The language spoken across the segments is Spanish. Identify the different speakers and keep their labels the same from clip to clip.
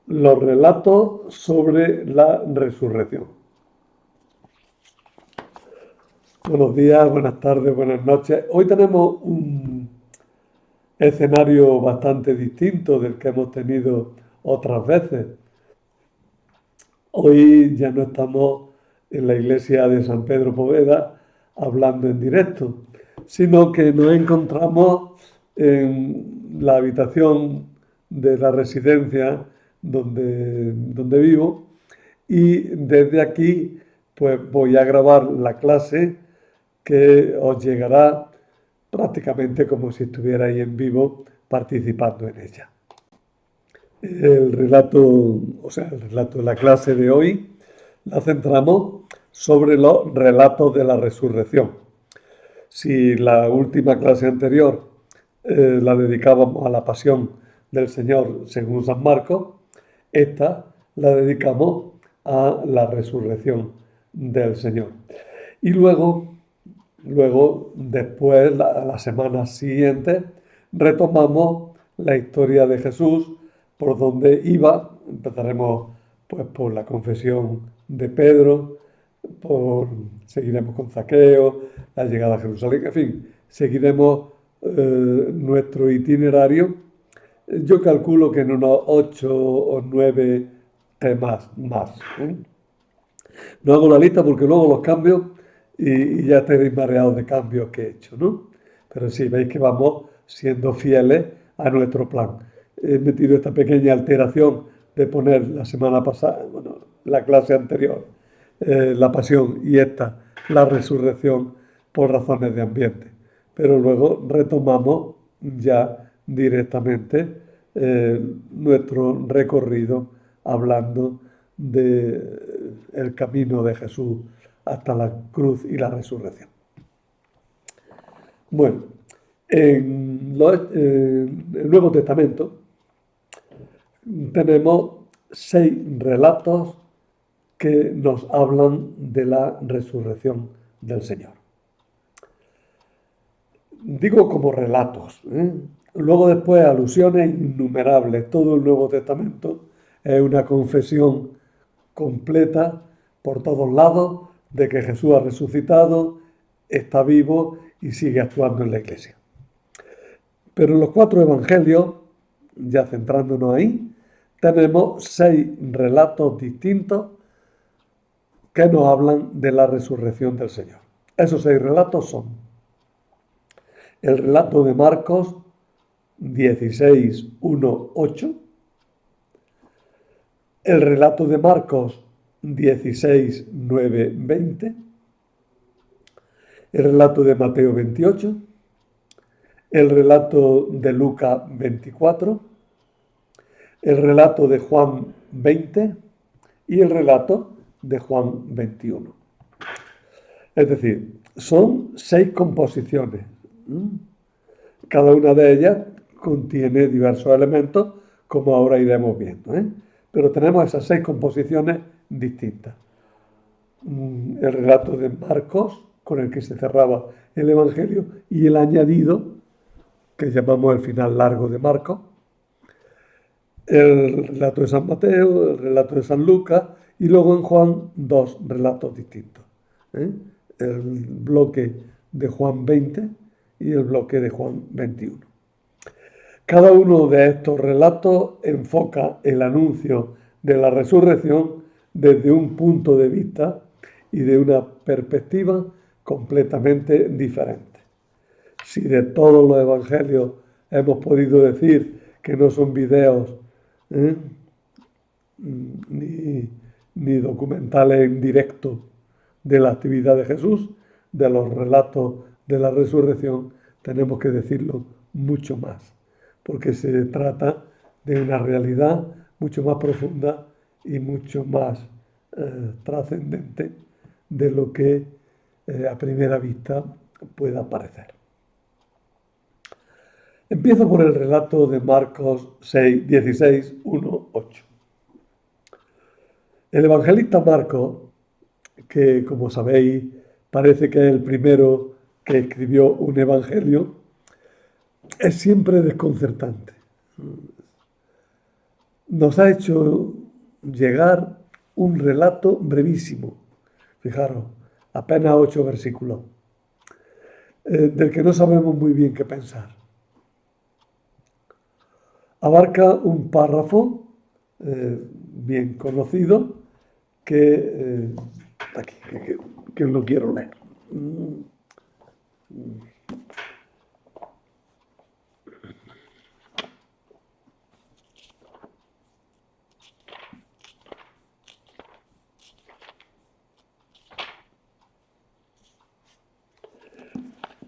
Speaker 1: los relatos sobre la resurrección. Buenos días, buenas tardes, buenas noches. Hoy tenemos un escenario bastante distinto del que hemos tenido otras veces. Hoy ya no estamos en la iglesia de San Pedro Poveda hablando en directo, sino que nos encontramos en la habitación de la residencia donde vivo, y desde aquí pues voy a grabar la clase que os llegará prácticamente como si estuvierais en vivo participando en ella. El relato, el relato de la clase de hoy la centramos sobre los relatos de la resurrección. Si la última clase anterior la dedicábamos a la pasión del Señor según San Marcos, esta la dedicamos a la resurrección del Señor. Y luego después, la semana siguiente, retomamos la historia de Jesús, por donde iba. Empezaremos pues por la confesión de Pedro, seguiremos con Zaqueo, la llegada a Jerusalén, en fin, seguiremos nuestro itinerario. Yo calculo que en unos 8 o 9 temas más. No hago la lista porque luego los cambio y ya estaréis mareados de cambios que he hecho, ¿no? Pero sí, veis que vamos siendo fieles a nuestro plan. He metido esta pequeña alteración de poner la semana pasada, bueno, la clase anterior, la pasión, y esta, la resurrección, por razones de ambiente. Pero luego retomamos ya directamente nuestro recorrido hablando del camino de Jesús hasta la cruz y la resurrección. Bueno, en el Nuevo Testamento tenemos 6 relatos que nos hablan de la resurrección del Señor. Digo como relatos, ¿eh? Luego después alusiones innumerables. Todo el Nuevo Testamento es una confesión completa por todos lados de que Jesús ha resucitado, está vivo y sigue actuando en la iglesia. Pero en los 4 evangelios, ya centrándonos ahí, tenemos 6 relatos distintos que nos hablan de la resurrección del Señor. Esos 6 relatos son el relato de Marcos 16, 1, 8, el relato de Marcos 16, 9, 20, el relato de Mateo 28, el relato de Lucas 24, el relato de Juan 20 y el relato de Juan 21. Es decir, son 6 composiciones. Cada una de ellas contiene diversos elementos, como ahora iremos viendo, ¿eh? Pero tenemos esas 6 composiciones distintas. El relato de Marcos, con el que se cerraba el Evangelio, y el añadido, que llamamos el final largo de Marcos, el relato de San Mateo, el relato de San Lucas, y luego en Juan 2 relatos distintos, ¿eh? El bloque de Juan 20 y el bloque de Juan 21. Cada uno de estos relatos enfoca el anuncio de la resurrección desde un punto de vista y de una perspectiva completamente diferente. Si de todos los evangelios hemos podido decir que no son videos ni documentales en directo de la actividad de Jesús, de los relatos de la resurrección, tenemos que decirlo mucho más, porque se trata de una realidad mucho más profunda y mucho más trascendente de lo que a primera vista pueda parecer. Empiezo por el relato de Marcos 6, 16, 1, 8. El evangelista Marcos, que como sabéis parece que es el primero que escribió un evangelio, es siempre desconcertante. nos ha hecho llegar un relato brevísimo, fijaros, apenas 8 versículos, del que no sabemos muy bien qué pensar. Abarca un párrafo bien conocido que aquí, que lo quiero leer.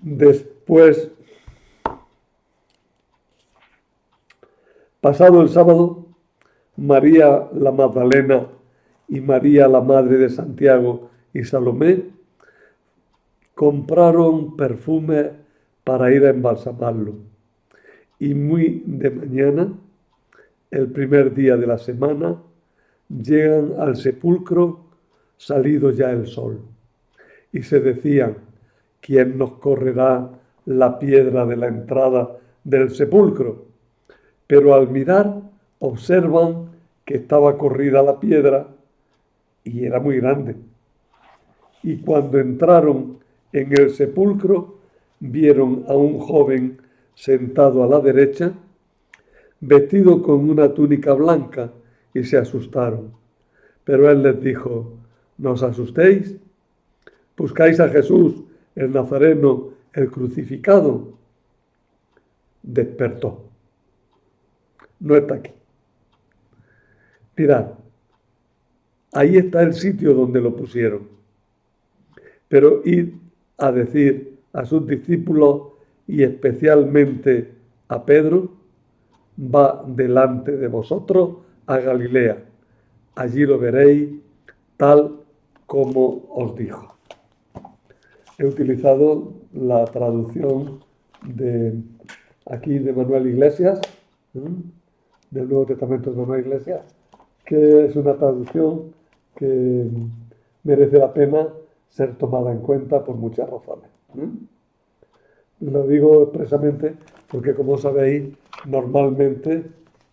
Speaker 1: Después, pasado el sábado, María la Magdalena y María la madre de Santiago y Salomé compraron perfume para ir a embalsamarlo. Y muy de mañana, el primer día de la semana, llegan al sepulcro salido ya el sol. Y se decían: ¿quién nos correrá la piedra de la entrada del sepulcro? Pero al mirar observan que estaba corrida la piedra y era muy grande. Y cuando entraron en el sepulcro, vieron a un joven sentado a la derecha, vestido con una túnica blanca, y se asustaron. Pero él les dijo: no os asustéis, buscáis a Jesús, el Nazareno, el crucificado. Despertó. No está aquí. Mirad, ahí está el sitio donde lo pusieron. Pero id a decir a sus discípulos y especialmente a Pedro: va delante de vosotros a Galilea. Allí lo veréis tal como os dijo. He utilizado la traducción de aquí de Manuel Iglesias, del Nuevo Testamento de Manuel Iglesias, que es una traducción que merece la pena ser tomada en cuenta por muchas razones. Lo digo expresamente porque, como sabéis, normalmente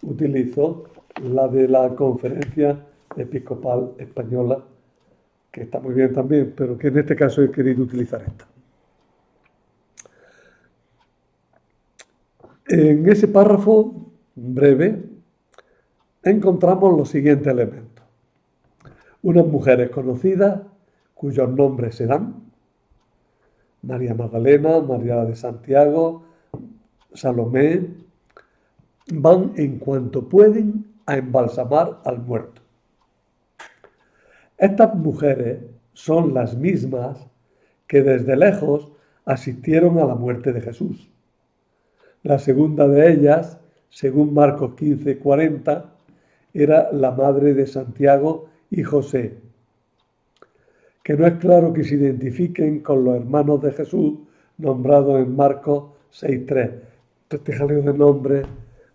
Speaker 1: utilizo la de la Conferencia Episcopal Española, que está muy bien también, pero que en este caso he querido utilizar esta. En ese párrafo breve encontramos los siguientes elementos: unas mujeres conocidas cuyos nombres serán María Magdalena, María de Santiago, Salomé, van en cuanto pueden a embalsamar al muerto. Estas mujeres son las mismas que desde lejos asistieron a la muerte de Jesús. La segunda de ellas, según Marcos 15:40, era la madre de Santiago y José, que no es claro que se identifiquen con los hermanos de Jesús nombrados en Marcos 6:3. Este jaleo de nombres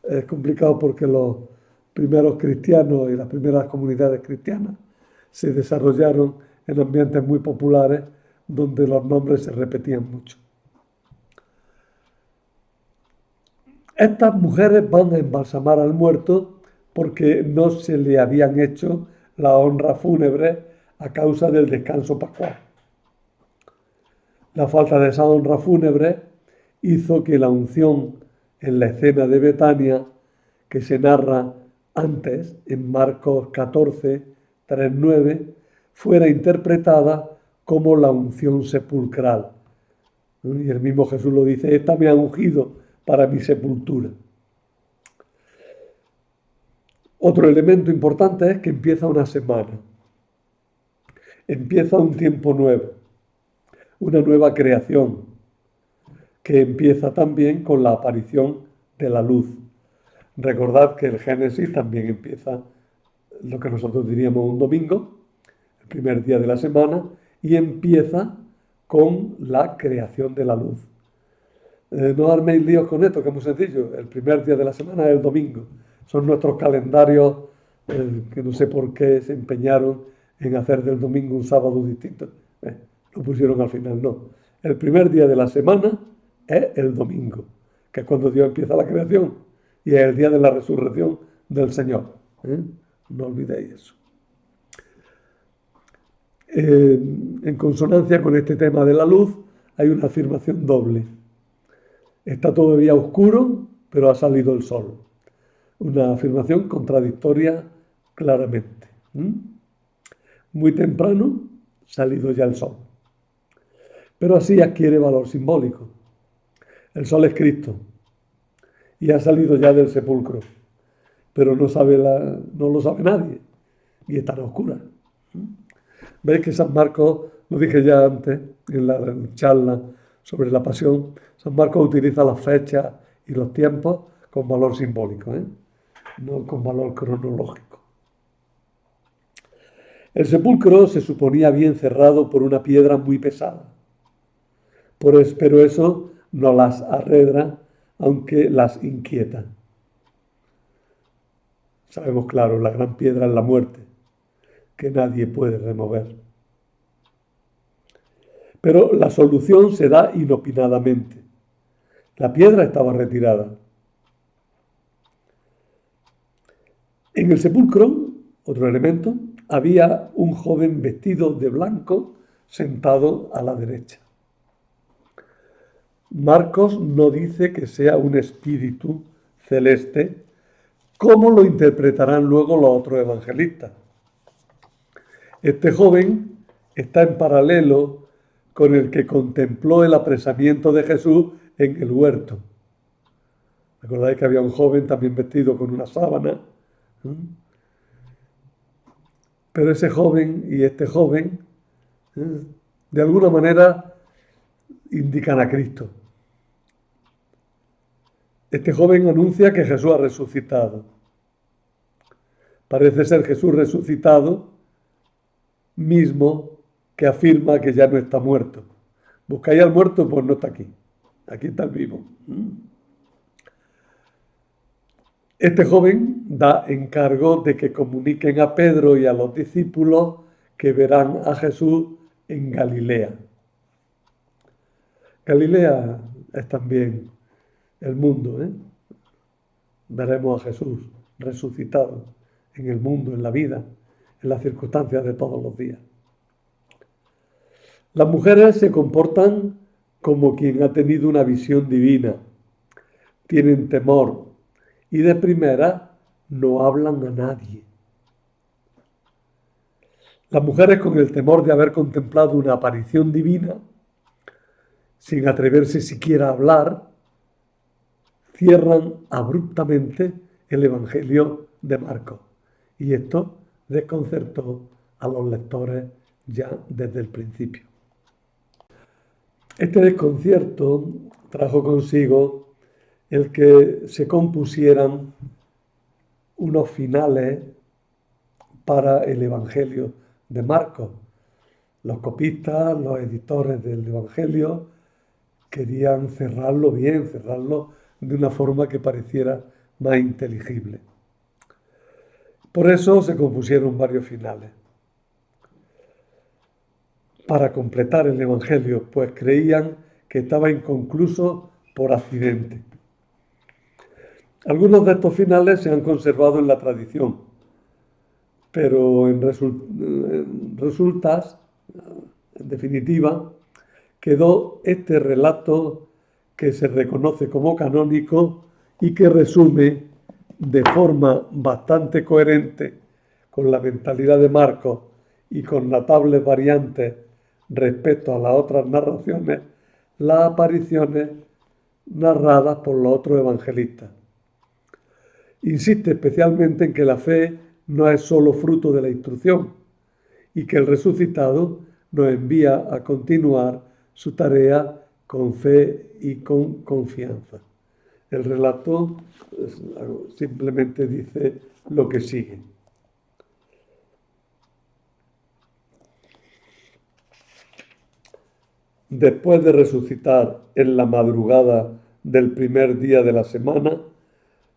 Speaker 1: es complicado porque los primeros cristianos y las primeras comunidades cristianas se desarrollaron en ambientes muy populares donde los nombres se repetían mucho. Estas mujeres van a embalsamar al muerto porque no se le habían hecho la honra fúnebre a causa del descanso pascual. La falta de esa honra fúnebre hizo que la unción en la escena de Betania, que se narra antes en Marcos 14, 3, 9, fuera interpretada como la unción sepulcral. Y el mismo Jesús lo dice: esta me ha ungido para mi sepultura. Otro elemento importante es que empieza una semana. Empieza un tiempo nuevo, una nueva creación, que empieza también con la aparición de la luz. Recordad que el Génesis también empieza lo que nosotros diríamos un domingo, el primer día de la semana, y empieza con la creación de la luz. No arméis líos con esto, que es muy sencillo. El primer día de la semana es el domingo. Son nuestros calendarios que no sé por qué se empeñaron en hacer del domingo un sábado distinto. Lo pusieron al final, no. El primer día de la semana es el domingo, que es cuando Dios empieza la creación, y es el día de la resurrección del Señor. ¿eh? No olvidéis eso. En consonancia con este tema de la luz, hay una afirmación doble. Está todavía oscuro, pero ha salido el sol. Una afirmación contradictoria claramente. Muy temprano, salido ya el sol. Pero así adquiere valor simbólico. El sol es Cristo y ha salido ya del sepulcro, pero no lo sabe nadie y está oscura. Veis que San Marcos, lo dije ya antes en la charla sobre la pasión, San Marcos utiliza las fechas y los tiempos con valor simbólico, no con valor cronológico. El sepulcro se suponía bien cerrado por una piedra muy pesada, pero eso no las arredra, aunque las inquieta. Sabemos, claro, la gran piedra es la muerte, que nadie puede remover. Pero la solución se da inopinadamente. La piedra estaba retirada. En el sepulcro, otro elemento, había un joven vestido de blanco sentado a la derecha. Marcos no dice que sea un espíritu celeste, como lo interpretarán luego los otros evangelistas. Este joven está en paralelo con el que contempló el apresamiento de Jesús en el huerto. ¿Recordáis que había un joven también vestido con una sábana? Pero ese joven y este joven, de alguna manera, indican a Cristo. Este joven anuncia que Jesús ha resucitado. Parece ser Jesús resucitado mismo que afirma que ya no está muerto. Buscáis al muerto, pues no está aquí. Aquí está el vivo. Este joven da encargo de que comuniquen a Pedro y a los discípulos que verán a Jesús en Galilea. Galilea es también el mundo, Veremos a Jesús resucitado en el mundo, en la vida, en las circunstancias de todos los días. Las mujeres se comportan como quien ha tenido una visión divina. Tienen temor y de primera no hablan a nadie. Las mujeres, con el temor de haber contemplado una aparición divina, sin atreverse siquiera a hablar, cierran abruptamente el Evangelio de Marcos. Y esto desconcertó a los lectores ya desde el principio. Este desconcierto trajo consigo el que se compusieran unos finales para el Evangelio de Marcos. Los copistas, los editores del Evangelio, querían cerrarlo bien, cerrarlo de una forma que pareciera más inteligible. Por eso se compusieron varios finales. Para completar el Evangelio, pues creían que estaba inconcluso por accidente. Algunos de estos finales se han conservado en la tradición, pero en definitiva, quedó este relato que se reconoce como canónico y que resume de forma bastante coherente con la mentalidad de Marcos y con notables variantes respecto a las otras narraciones, las apariciones narradas por los otros evangelistas. Insiste especialmente en que la fe no es solo fruto de la instrucción y que el resucitado nos envía a continuar su tarea con fe y con confianza. El relato simplemente dice lo que sigue. Después de resucitar en la madrugada del primer día de la semana,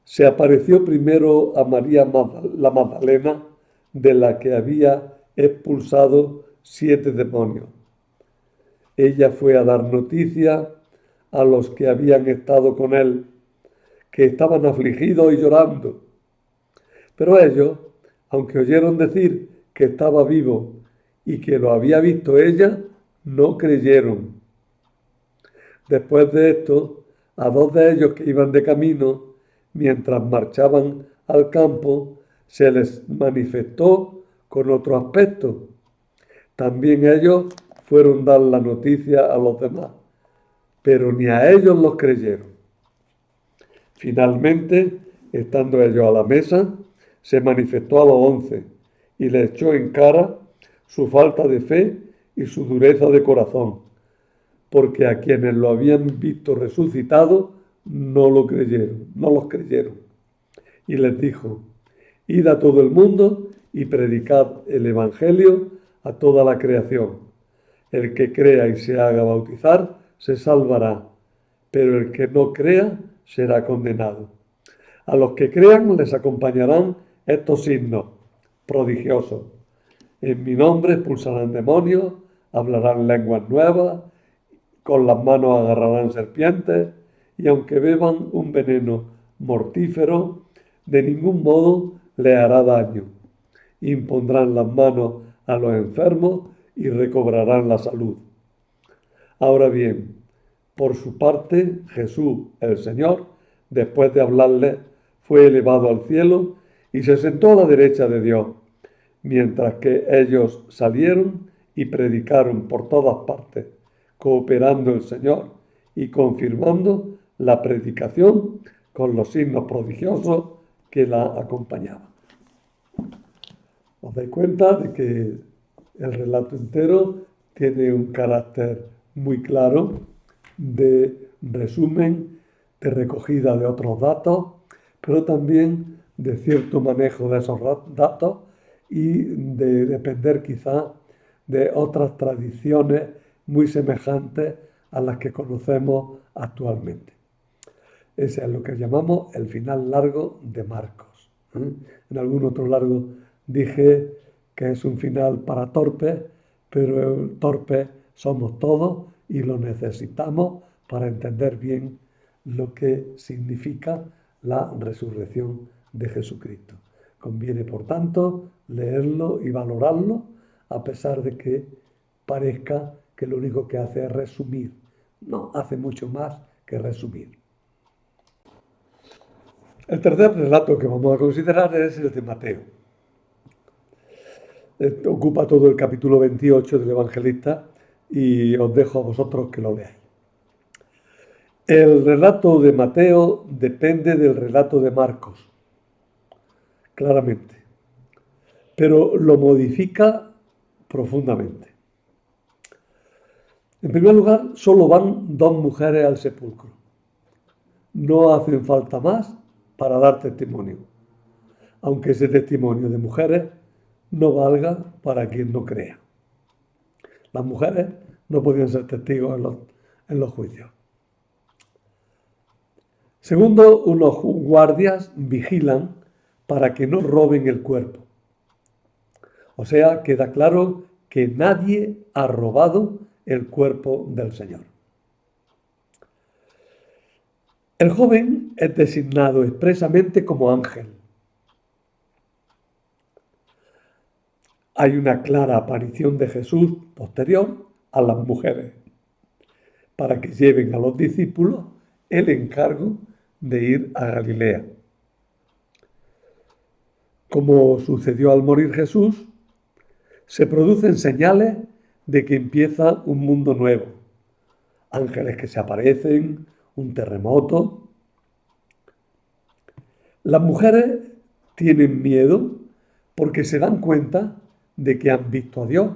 Speaker 1: se apareció primero a María la Magdalena, de la que había expulsado 7 demonios. Ella fue a dar noticia a los que habían estado con él, que estaban afligidos y llorando. Pero ellos, aunque oyeron decir que estaba vivo y que lo había visto ella, no creyeron. Después de esto, a dos de ellos que iban de camino, mientras marchaban al campo, se les manifestó con otro aspecto. También ellos fueron dar la noticia a los demás, pero ni a ellos los creyeron. Finalmente, estando ellos a la mesa, se manifestó a los 11 y les echó en cara su falta de fe y su dureza de corazón, porque a quienes lo habían visto resucitado no lo creyeron, no los creyeron. Y les dijo: id a todo el mundo y predicad el Evangelio a toda la creación. El que crea y se haga bautizar se salvará, pero el que no crea será condenado. A los que crean les acompañarán estos signos prodigiosos. En mi nombre expulsarán demonios, hablarán lenguas nuevas, con las manos agarrarán serpientes, y aunque beban un veneno mortífero, de ningún modo le hará daño. Impondrán las manos a los enfermos y recobrarán la salud. Ahora bien, por su parte, Jesús, el Señor, después de hablarles, fue elevado al cielo y se sentó a la derecha de Dios, mientras que ellos salieron y predicaron por todas partes, cooperando el Señor y confirmando la predicación con los signos prodigiosos que la acompañaban. Os dais cuenta de que el relato entero tiene un carácter muy claro de resumen, de recogida de otros datos, pero también de cierto manejo de esos datos y de depender quizá de otras tradiciones muy semejantes a las que conocemos actualmente. Ese es lo que llamamos el final largo de Marcos. En algún otro largo dije que es un final para torpes, pero torpes somos todos y lo necesitamos para entender bien lo que significa la resurrección de Jesucristo. Conviene, por tanto, leerlo y valorarlo, a pesar de que parezca que lo único que hace es resumir. No, hace mucho más que resumir. El tercer relato que vamos a considerar es el de Mateo. Ocupa todo el capítulo 28 del Evangelista y os dejo a vosotros que lo leáis. El relato de Mateo depende del relato de Marcos, claramente, pero lo modifica profundamente. En primer lugar, solo van dos mujeres al sepulcro. No hacen falta más para dar testimonio, aunque ese testimonio de mujeres no valga para quien no crea. Las mujeres no podían ser testigos en los juicios. Segundo, unos guardias vigilan para que no roben el cuerpo. O sea, queda claro que nadie ha robado el cuerpo del Señor. El joven es designado expresamente como ángel. Hay una clara aparición de Jesús posterior a las mujeres, para que lleven a los discípulos el encargo de ir a Galilea. Como sucedió al morir Jesús, se producen señales de que empieza un mundo nuevo. Ángeles que se aparecen, un terremoto. Las mujeres tienen miedo porque se dan cuenta de que han visto a Dios.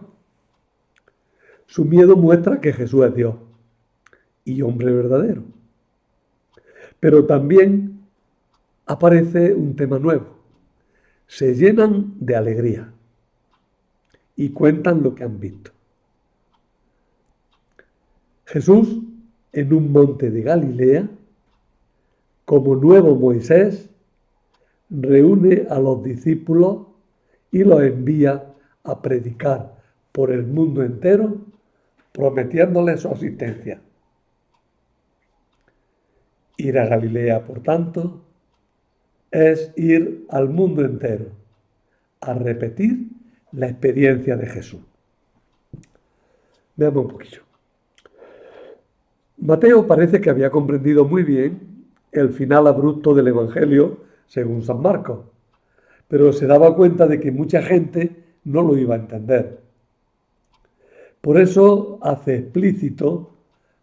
Speaker 1: Su miedo muestra que Jesús es Dios y hombre verdadero. Pero también aparece un tema nuevo. Se llenan de alegría y cuentan lo que han visto. Jesús, en un monte de Galilea, como nuevo Moisés, reúne a los discípulos y los envía a predicar por el mundo entero, prometiéndoles su asistencia. Ir a Galilea, por tanto, es ir al mundo entero a repetir la experiencia de Jesús. Veamos un poquillo. Mateo parece que había comprendido muy bien el final abrupto del Evangelio según San Marcos, pero se daba cuenta de que mucha gente no lo iba a entender. Por eso hace explícito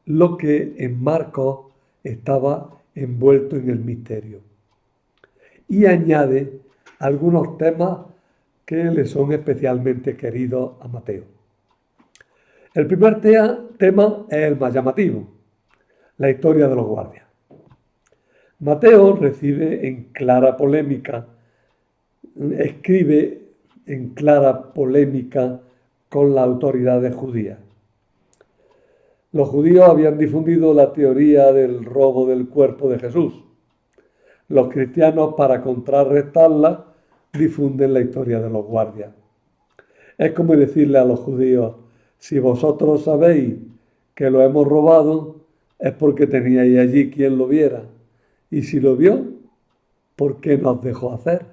Speaker 1: lo que en Marcos estaba envuelto en el misterio y añade algunos temas que le son especialmente queridos a Mateo. El primer tema es el más llamativo, la historia de los guardias. Mateo escribe en clara polémica con las autoridades judías. Los judíos habían difundido la teoría del robo del cuerpo de Jesús. Los cristianos, para contrarrestarla, difunden la historia de los guardias. Es como decirle a los judíos: si vosotros sabéis que lo hemos robado, es porque teníais allí quien lo viera. Y si lo vio, ¿por qué nos dejó hacer?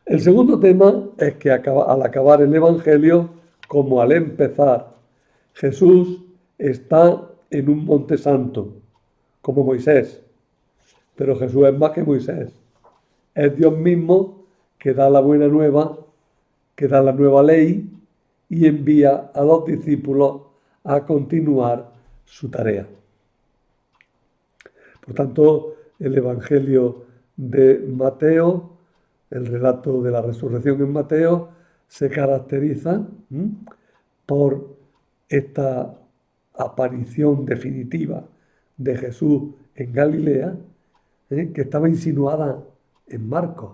Speaker 1: El segundo tema es que al acabar el Evangelio, como al empezar, Jesús está en un monte santo, como Moisés. Pero Jesús es más que Moisés. Es Dios mismo que da la buena nueva, que da la nueva ley y envía a los discípulos a continuar su tarea. Por tanto, el Evangelio de Mateo, el relato de la resurrección en Mateo, se caracteriza por esta aparición definitiva de Jesús en Galilea, que estaba insinuada en Marcos,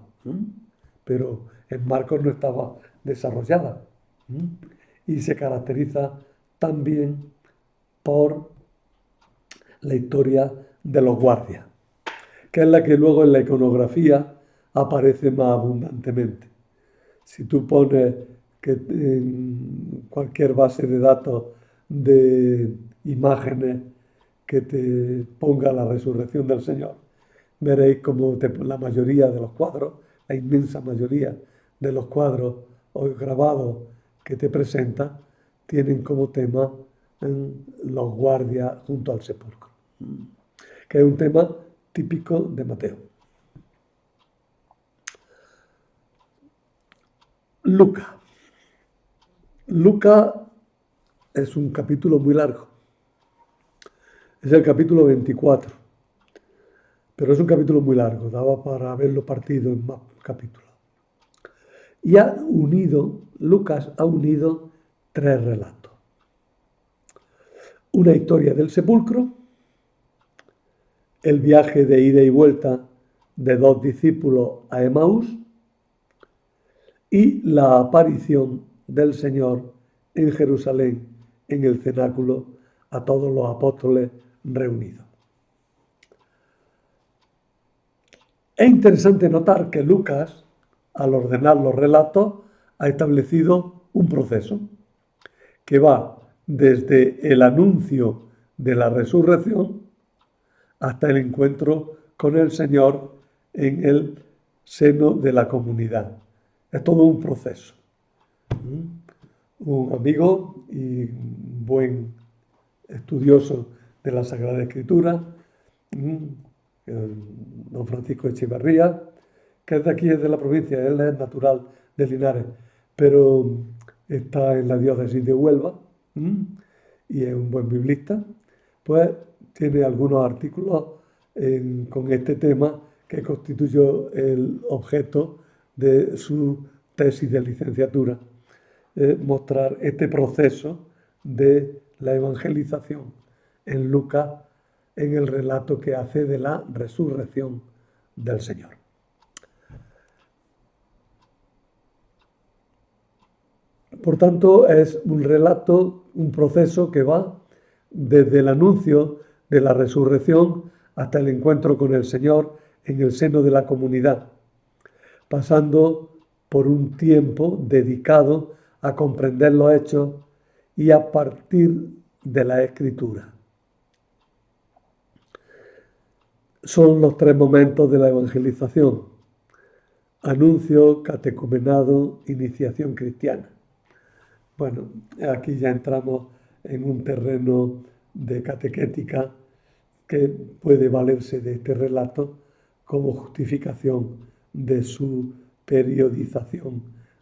Speaker 1: pero en Marcos no estaba desarrollada. Y se caracteriza también por la historia de los guardias, que es la que luego en la iconografía aparece más abundantemente. Si tú pones que en cualquier base de datos de imágenes que te ponga la resurrección del Señor, veréis como la mayoría de los cuadros, la inmensa mayoría de los cuadros o grabados que te presenta, tienen como tema los guardias junto al sepulcro, que es un tema típico de Mateo. Lucas es un capítulo muy largo. Es el capítulo 24. Pero es un capítulo muy largo, daba para haberlo partido en más capítulos. Y Lucas ha unido 3 relatos. Una historia del sepulcro, el viaje de ida y vuelta de 2 discípulos a Emaús y la aparición del Señor en Jerusalén, en el cenáculo, a todos los apóstoles reunidos. Es interesante notar que Lucas, al ordenar los relatos, ha establecido un proceso que va desde el anuncio de la resurrección hasta el encuentro con el Señor en el seno de la comunidad. Es todo un proceso. Un amigo y buen estudioso de la Sagrada Escritura, don Francisco Echevarría, que es de aquí, es de la provincia, él es natural de Linares, pero está en la diócesis de Huelva y es un buen biblista, pues tiene algunos artículos con este tema que constituyó el objeto de su tesis de licenciatura, mostrar este proceso de la evangelización en Lucas, en el relato que hace de la resurrección del Señor. Por tanto, es un relato, un proceso que va desde el anuncio de la resurrección hasta el encuentro con el Señor en el seno de la comunidad, pasando por un tiempo dedicado a comprender los hechos y a partir de la Escritura. son los tres momentos de la evangelización: anuncio, catecumenado, iniciación cristiana. Bueno, aquí ya entramos en un terreno de catequética que puede valerse de este relato como justificación de su periodización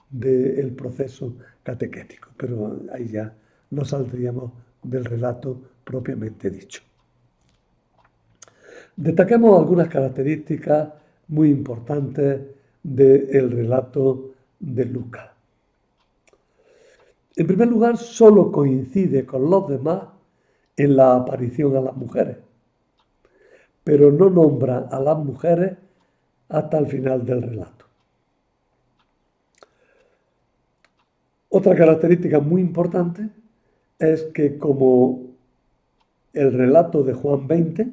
Speaker 1: del proceso catequético. Pero ahí ya no saldríamos del relato propiamente dicho. Destaquemos algunas características muy importantes del relato de Lucas. En primer lugar, solo coincide con los demás en la aparición a las mujeres, pero no nombra a las mujeres hasta el final del relato. Otra característica muy importante es que, como el relato de Juan 20,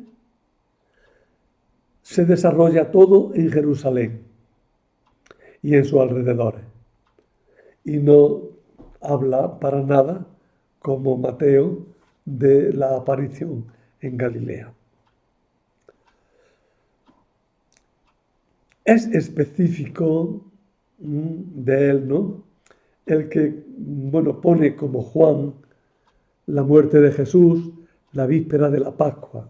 Speaker 1: se desarrolla todo en Jerusalén y en sus alrededores, y no habla para nada, como Mateo, de la aparición en Galilea. Es específico de él, ¿no?, el que, pone como Juan la muerte de Jesús la víspera de la Pascua.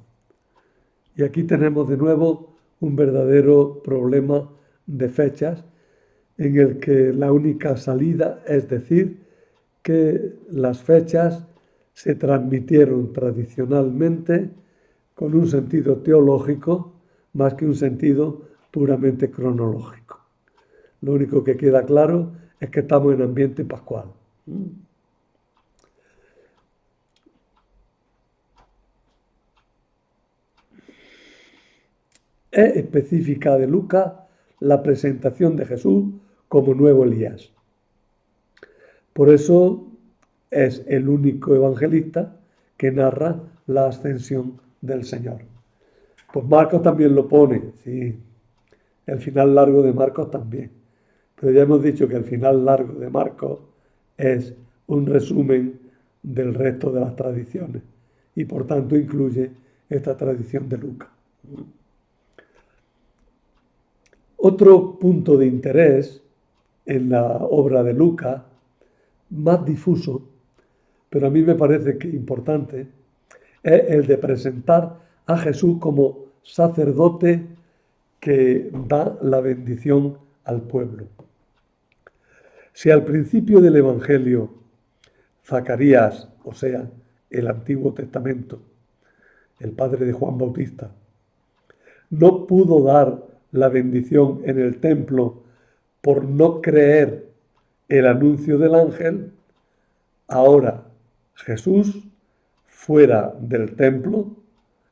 Speaker 1: Y aquí tenemos de nuevo un verdadero problema de fechas, en el que la única salida es decir que las fechas se transmitieron tradicionalmente con un sentido teológico más que un sentido puramente cronológico. Lo único que queda claro es que estamos en ambiente pascual. Es específica de Lucas la presentación de Jesús como nuevo Elías. Por eso es el único evangelista que narra la ascensión del Señor. Pues Marcos también lo pone, sí, el final largo de Marcos también. Pero ya hemos dicho que el final largo de Marcos es un resumen del resto de las tradiciones y por tanto incluye esta tradición de Lucas. Otro punto de interés en la obra de Lucas, más difuso, pero a mí me parece que importante, es el de presentar a Jesús como sacerdote que da la bendición al pueblo. Si al principio del Evangelio Zacarías, o sea, el Antiguo Testamento, el padre de Juan Bautista, no pudo dar la bendición en el templo por no creer el anuncio del ángel, ahora Jesús, fuera del templo,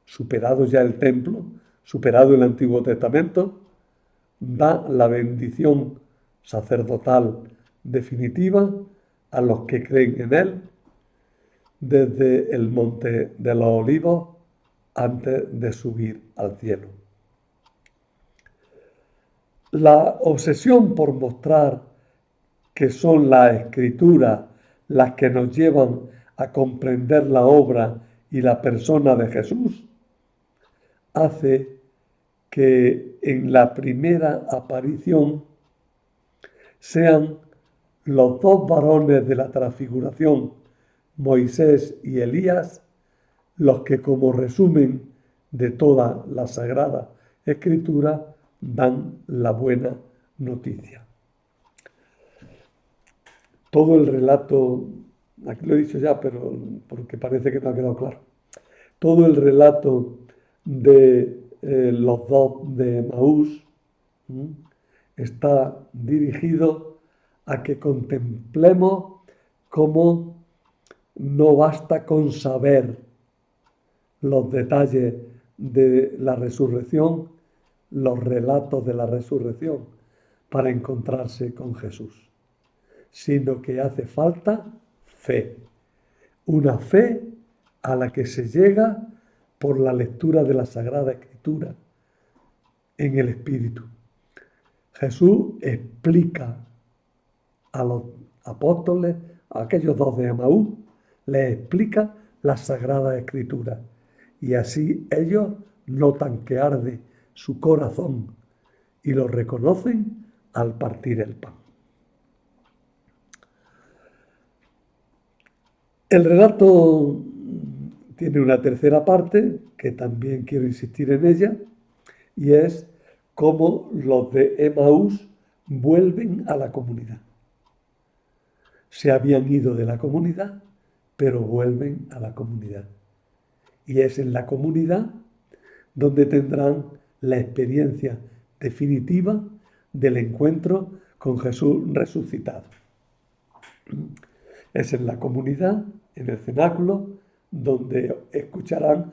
Speaker 1: superado ya el templo, superado el Antiguo Testamento, da la bendición sacerdotal definitiva a los que creen en él desde el monte de los olivos antes de subir al cielo. La obsesión por mostrar que son las escrituras las que nos llevan a comprender la obra y la persona de Jesús hace que en la primera aparición sean los dos varones de la transfiguración, Moisés y Elías, los que como resumen de toda la Sagrada Escritura dan la buena noticia. Todo el relato, aquí lo he dicho ya, pero porque parece que no ha quedado claro, todo el relato de los dos de Emaús está dirigido a que contemplemos cómo no basta con saber los detalles de la resurrección, los relatos de la resurrección, para encontrarse con Jesús, sino que hace falta fe, una fe a la que se llega por la lectura de la Sagrada Escritura en el Espíritu. Jesús explica a los apóstoles, a aquellos dos de Emaús, les explica la Sagrada Escritura y así ellos notan que arde su corazón y lo reconocen al partir el pan. El relato tiene una tercera parte, que también quiero insistir en ella, y es cómo los de Emaús vuelven a la comunidad. Se habían ido de la comunidad, pero vuelven a la comunidad. Y es en la comunidad donde tendrán la experiencia definitiva del encuentro con Jesús resucitado. Es en la comunidad, en el cenáculo, donde escucharán,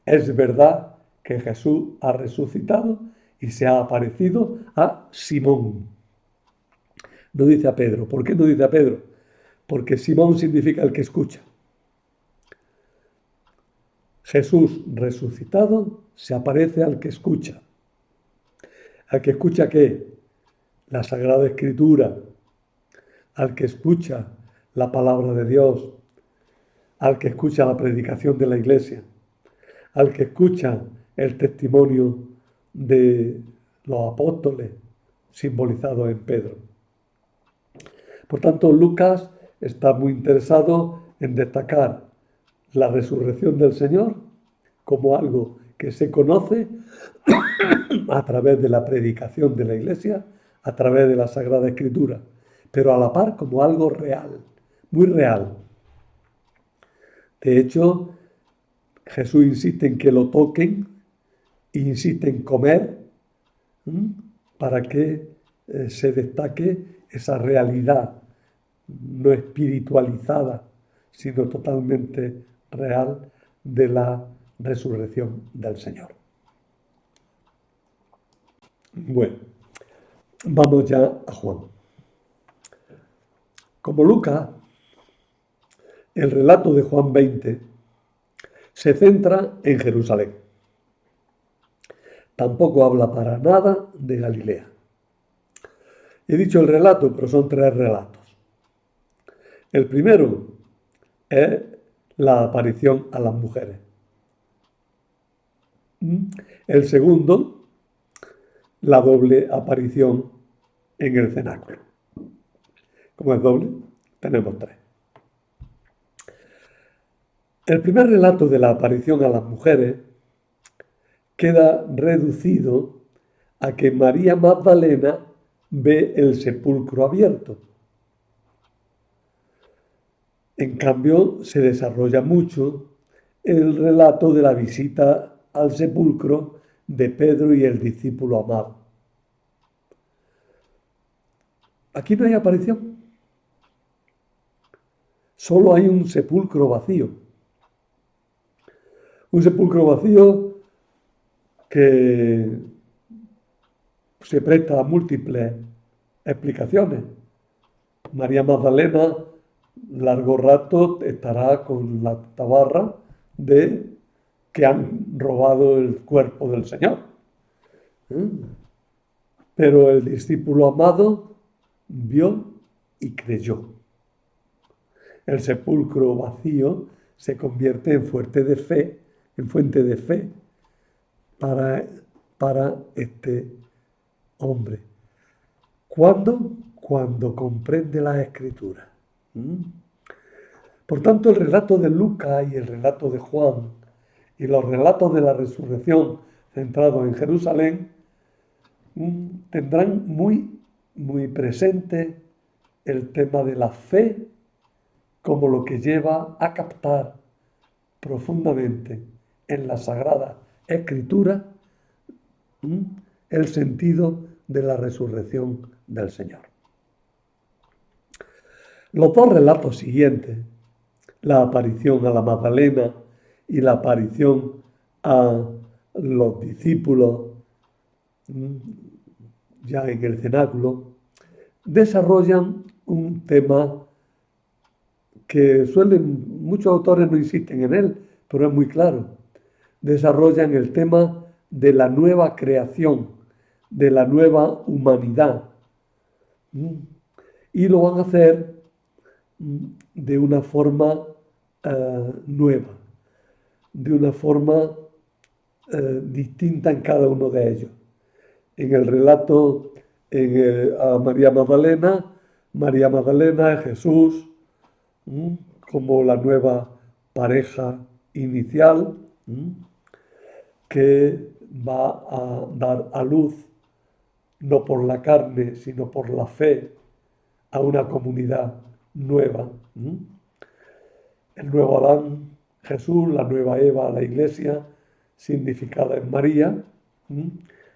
Speaker 1: es verdad que Jesús ha resucitado y se ha aparecido a Simón. No dice a Pedro. ¿Por qué no dice a Pedro? Porque Simón significa el que escucha. Jesús resucitado se aparece al que escucha. ¿Al que escucha qué? La Sagrada Escritura. Al que escucha la palabra de Dios. Al que escucha la predicación de la Iglesia. Al que escucha el testimonio de los apóstoles simbolizados en Pedro. Por tanto, Lucas está muy interesado en destacar la resurrección del Señor como algo que se conoce a través de la predicación de la Iglesia, a través de la Sagrada Escritura, pero a la par como algo real, muy real. De hecho, Jesús insiste en que lo toquen e insiste en comer para que se destaque esa realidad no espiritualizada, sino totalmente real de la resurrección del Señor. Bueno, vamos ya a Juan. Como Lucas, el relato de Juan 20 se centra en Jerusalén. Tampoco habla para nada de Galilea. He dicho el relato, pero son 3 relatos. El primero es la aparición a las mujeres. El segundo, la doble aparición en el cenáculo. Como es doble, tenemos 3. El primer relato de la aparición a las mujeres queda reducido a que María Magdalena ve el sepulcro abierto. En cambio, se desarrolla mucho el relato de la visita al sepulcro de Pedro y el discípulo amado. Aquí no hay aparición. Solo hay un sepulcro vacío. Un sepulcro vacío que se presta a múltiples explicaciones. María Magdalena largo rato estará con la tabarra de que han robado el cuerpo del Señor. Pero el discípulo amado vio y creyó. El sepulcro vacío se convierte en fuente de fe para este hombre. ¿Cuándo? Cuando comprende las Escrituras. Por tanto, el relato de Lucas y el relato de Juan y los relatos de la resurrección centrados en Jerusalén tendrán muy, muy presente el tema de la fe como lo que lleva a captar profundamente en la Sagrada Escritura el sentido de la resurrección del Señor. Los 2 relatos siguientes, la aparición a la Magdalena y la aparición a los discípulos ya en el cenáculo, desarrollan un tema que muchos autores no insisten en él, pero es muy claro. Desarrollan el tema de la nueva creación, de la nueva humanidad. Y lo van a hacer de una forma nueva. de una forma distinta en cada uno de ellos. En el relato a María Magdalena es Jesús, como la nueva pareja inicial, que va a dar a luz, no por la carne, sino por la fe, a una comunidad nueva. El nuevo Adán, Jesús, la nueva Eva, la Iglesia, significada en María,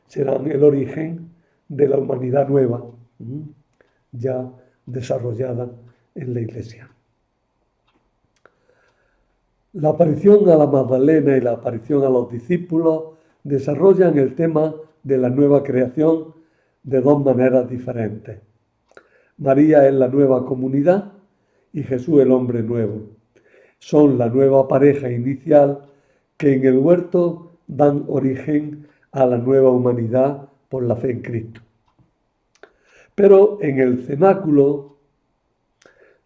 Speaker 1: serán el origen de la humanidad nueva, ya desarrollada en la Iglesia. La aparición a la Magdalena y la aparición a los discípulos desarrollan el tema de la nueva creación de dos maneras diferentes. María es la nueva comunidad y Jesús el hombre nuevo. Son la nueva pareja inicial que en el huerto dan origen a la nueva humanidad por la fe en Cristo. Pero en el cenáculo,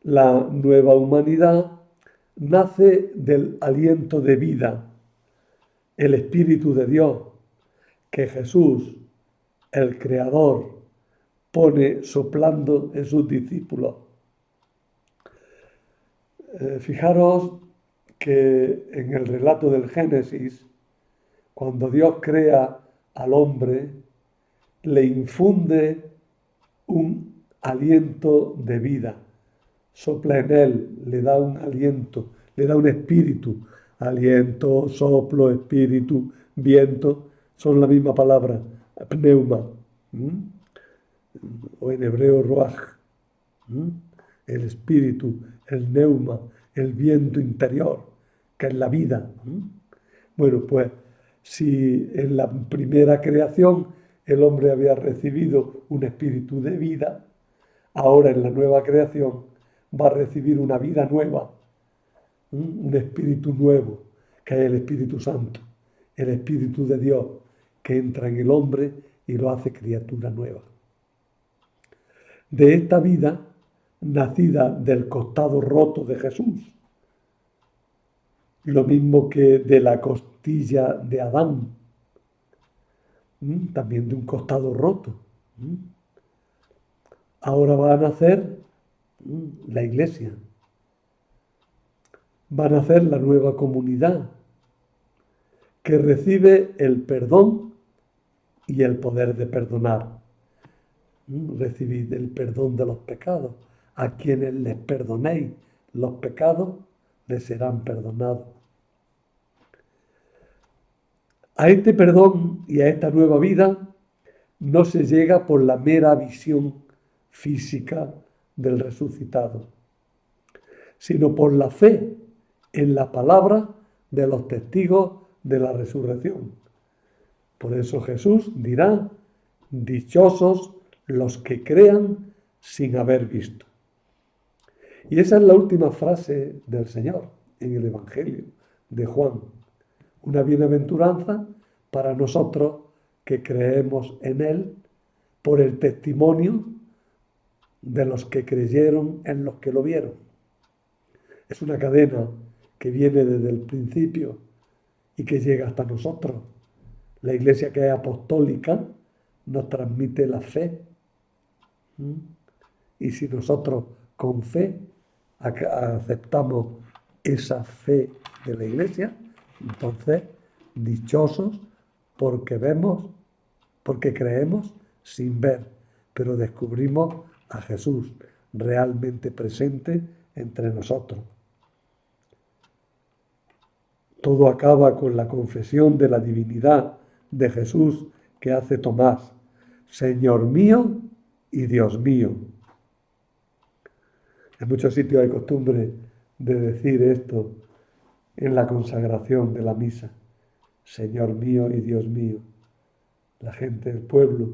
Speaker 1: la nueva humanidad nace del aliento de vida, el Espíritu de Dios, que Jesús, el Creador, pone soplando en sus discípulos. Fijaros que en el relato del Génesis, cuando Dios crea al hombre, le infunde un aliento de vida, sopla en él, le da un aliento, le da un espíritu. Aliento, soplo, espíritu, viento, son la misma palabra, pneuma, o en hebreo ruach, el espíritu, el neuma, el viento interior, que es la vida. Bueno, pues si en la primera creación el hombre había recibido un espíritu de vida, ahora en la nueva creación va a recibir una vida nueva, un espíritu nuevo, que es el Espíritu Santo, el Espíritu de Dios, que entra en el hombre y lo hace criatura nueva. De esta vida, nacida del costado roto de Jesús, lo mismo que de la costilla de Adán, también de un costado roto. Ahora va a nacer la Iglesia, va a nacer la nueva comunidad que recibe el perdón y el poder de perdonar. Recibid el perdón de los pecados. A quienes les perdonéis los pecados, les serán perdonados. A este perdón y a esta nueva vida no se llega por la mera visión física del resucitado, sino por la fe en la palabra de los testigos de la resurrección. Por eso Jesús dirá: dichosos los que crean sin haber visto. Y esa es la última frase del Señor en el Evangelio de Juan. Una bienaventuranza para nosotros que creemos en Él por el testimonio de los que creyeron en los que lo vieron. Es una cadena que viene desde el principio y que llega hasta nosotros. La Iglesia, que es apostólica, nos transmite la fe. Y si nosotros con fe aceptamos esa fe de la Iglesia, entonces dichosos porque vemos, porque creemos sin ver, pero descubrimos a Jesús realmente presente entre nosotros. Todo acaba con la confesión de la divinidad de Jesús que hace Tomás: Señor mío y Dios mío. En muchos sitios hay costumbre de decir esto en la consagración de la misa: Señor mío y Dios mío. La gente del pueblo,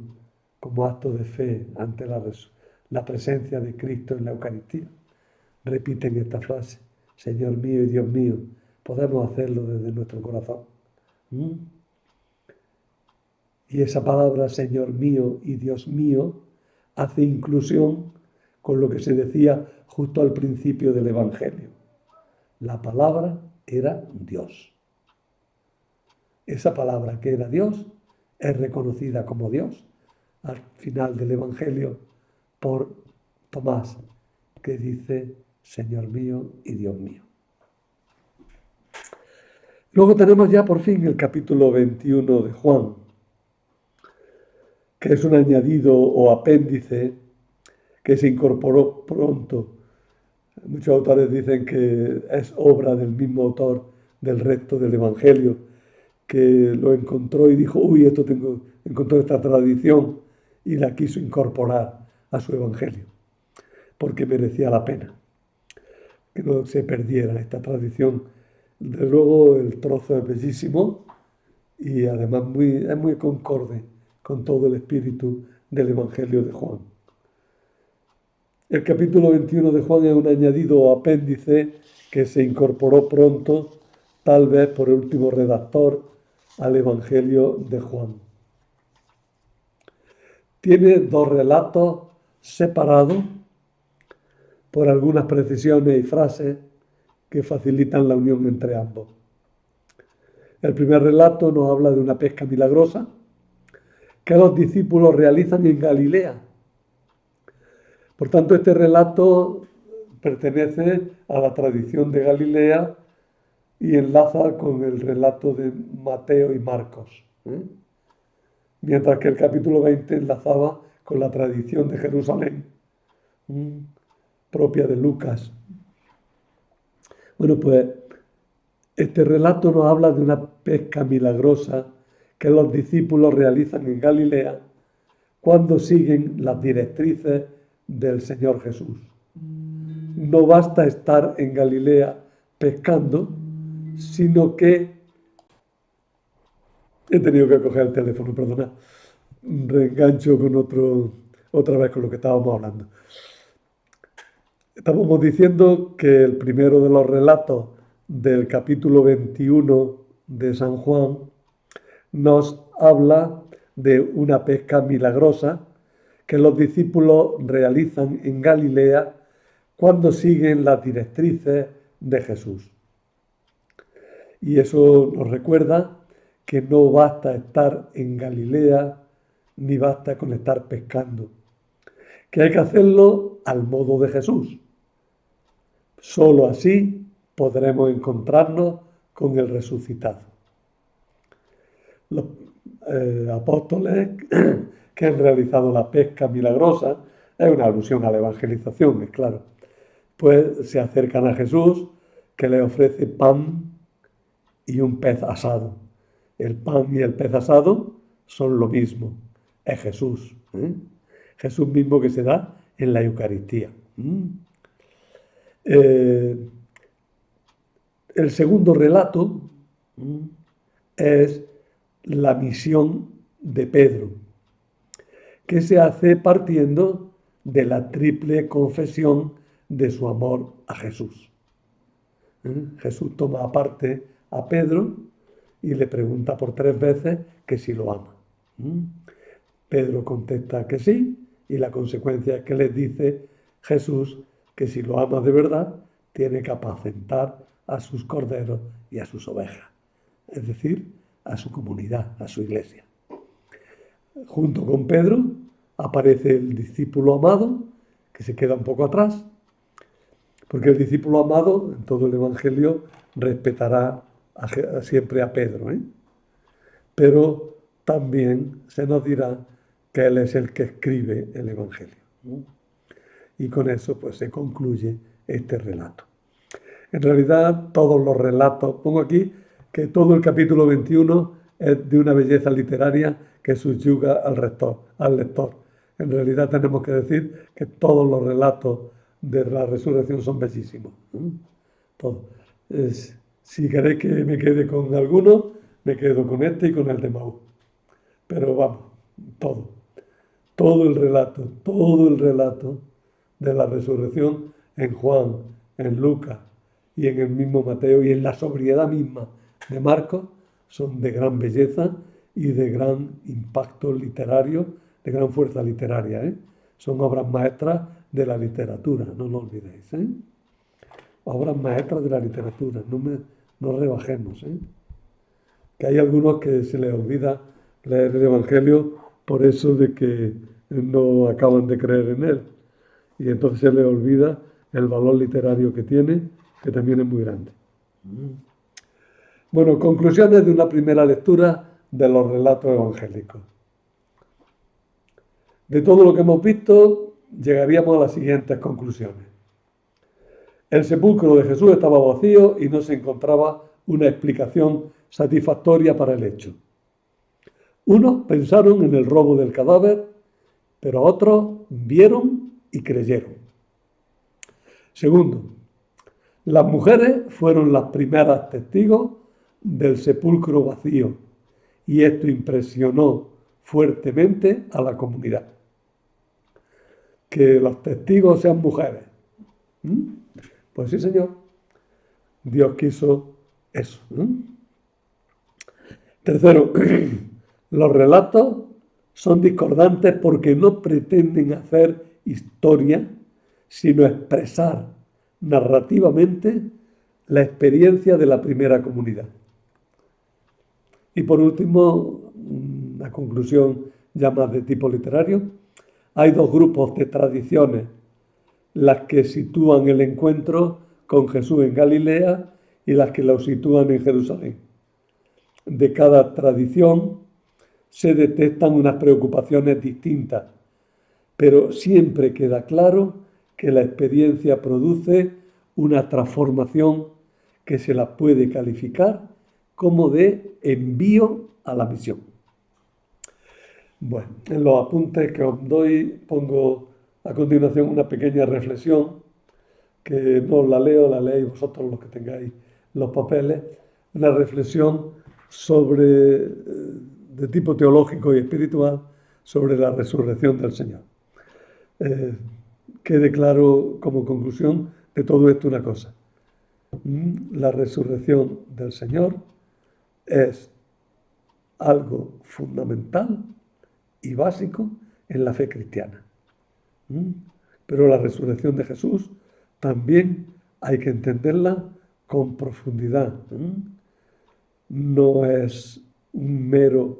Speaker 1: como acto de fe ante la presencia de Cristo en la Eucaristía, repiten esta frase: Señor mío y Dios mío. Podemos hacerlo desde nuestro corazón. Y esa palabra, Señor mío y Dios mío, hace inclusión con lo que se decía justo al principio del Evangelio. La palabra era Dios. esa palabra que era Dios es reconocida como Dios al final del Evangelio por Tomás, que dice, Señor mío y Dios mío. Luego tenemos ya por fin el capítulo 21 de Juan, que es un añadido o apéndice que se incorporó pronto. Muchos autores dicen que es obra del mismo autor del resto del Evangelio, que lo encontró y dijo, uy, encontró esta tradición y la quiso incorporar a su Evangelio, porque merecía la pena que no se perdiera esta tradición. Desde luego el trozo es bellísimo y además es muy concorde con todo el espíritu del Evangelio de Juan. El capítulo 21 de Juan es un añadido o apéndice que se incorporó pronto, tal vez por el último redactor, al Evangelio de Juan. Tiene dos relatos separados por algunas precisiones y frases que facilitan la unión entre ambos. El primer relato nos habla de una pesca milagrosa que los discípulos realizan en Galilea. Por tanto, este relato pertenece a la tradición de Galilea y enlaza con el relato de Mateo y Marcos, mientras que el capítulo 20 enlazaba con la tradición de Jerusalén, propia de Lucas. Bueno, pues este relato nos habla de una pesca milagrosa que los discípulos realizan en Galilea cuando siguen las directrices del Señor Jesús. No basta estar en Galilea pescando, sino que... He tenido que coger el teléfono, perdona. Reengancho con otra vez con lo que estábamos hablando. Estábamos diciendo que el primero de los relatos del capítulo 21 de San Juan nos habla de una pesca milagrosa que los discípulos realizan en Galilea cuando siguen las directrices de Jesús. Y eso nos recuerda que no basta estar en Galilea ni basta con estar pescando, que hay que hacerlo al modo de Jesús. Solo así podremos encontrarnos con el resucitado. Los apóstoles que han realizado la pesca milagrosa, es una alusión a la evangelización, es claro, pues se acercan a Jesús, que le ofrece pan y un pez asado. El pan y el pez asado son lo mismo, es Jesús. Jesús mismo que se da en la Eucaristía. El segundo relato es la misión de Pedro, que se hace partiendo de la triple confesión de su amor a Jesús. Jesús toma aparte a Pedro y le pregunta por 3 veces que si lo ama. Pedro contesta que sí, y la consecuencia es que les dice Jesús que si lo ama de verdad, tiene que apacentar a sus corderos y a sus ovejas, es decir, a su comunidad, a su iglesia. Junto con Pedro aparece el discípulo amado, que se queda un poco atrás, porque el discípulo amado en todo el Evangelio respetará siempre a Pedro, pero también se nos dirá que él es el que escribe el Evangelio. Y con eso pues se concluye este relato. En realidad todos los relatos, pongo aquí que todo el capítulo 21 es de una belleza literaria que subyuga al lector. En realidad tenemos que decir que todos los relatos de la resurrección son bellísimos. Todos. Si queréis que me quede con alguno, me quedo con este y con el de Maú. Pero vamos, todo el relato de la resurrección en Juan, en Lucas y en el mismo Mateo y en la sobriedad misma de Marcos son de gran belleza y de gran impacto literario, de gran fuerza literaria. Son obras maestras de la literatura, no lo olvidéis. Obras maestras de la literatura, no rebajemos. que hay algunos que se les olvida leer el Evangelio por eso de que no acaban de creer en él. Y entonces se les olvida el valor literario que tiene, que también es muy grande. Bueno, conclusiones de una primera lectura de los relatos evangélicos. De todo lo que hemos visto, llegaríamos a las siguientes conclusiones. El sepulcro de Jesús estaba vacío y no se encontraba una explicación satisfactoria para el hecho. Unos pensaron en el robo del cadáver, pero otros vieron y creyeron. Segundo, las mujeres fueron las primeras testigos del sepulcro vacío y esto impresionó fuertemente a la comunidad. Que los testigos sean mujeres. Pues sí, Señor. Dios quiso eso. Tercero, los relatos son discordantes porque no pretenden hacer historia, sino expresar narrativamente la experiencia de la primera comunidad. Y por último, una conclusión ya más de tipo literario. Hay dos grupos de tradiciones, las que sitúan el encuentro con Jesús en Galilea y las que lo sitúan en Jerusalén. De cada tradición se detectan unas preocupaciones distintas, pero siempre queda claro que la experiencia produce una transformación que se la puede calificar como de envío a la misión. Bueno, en los apuntes que os doy pongo a continuación una pequeña reflexión, que no la leo, la leéis vosotros los que tengáis los papeles, una reflexión sobre, de tipo teológico y espiritual, sobre la resurrección del Señor. Quede claro como conclusión de todo esto una cosa. La resurrección del Señor es algo fundamental y básico en la fe cristiana. Pero la resurrección de Jesús también hay que entenderla con profundidad. No es un mero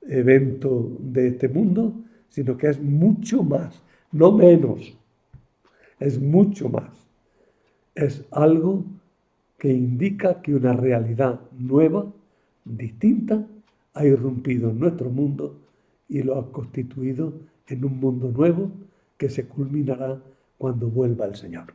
Speaker 1: evento de este mundo, sino que es mucho más, no menos, es mucho más. Es algo que indica que una realidad nueva, distinta, ha irrumpido en nuestro mundo y lo ha constituido en un mundo nuevo que se culminará cuando vuelva el Señor.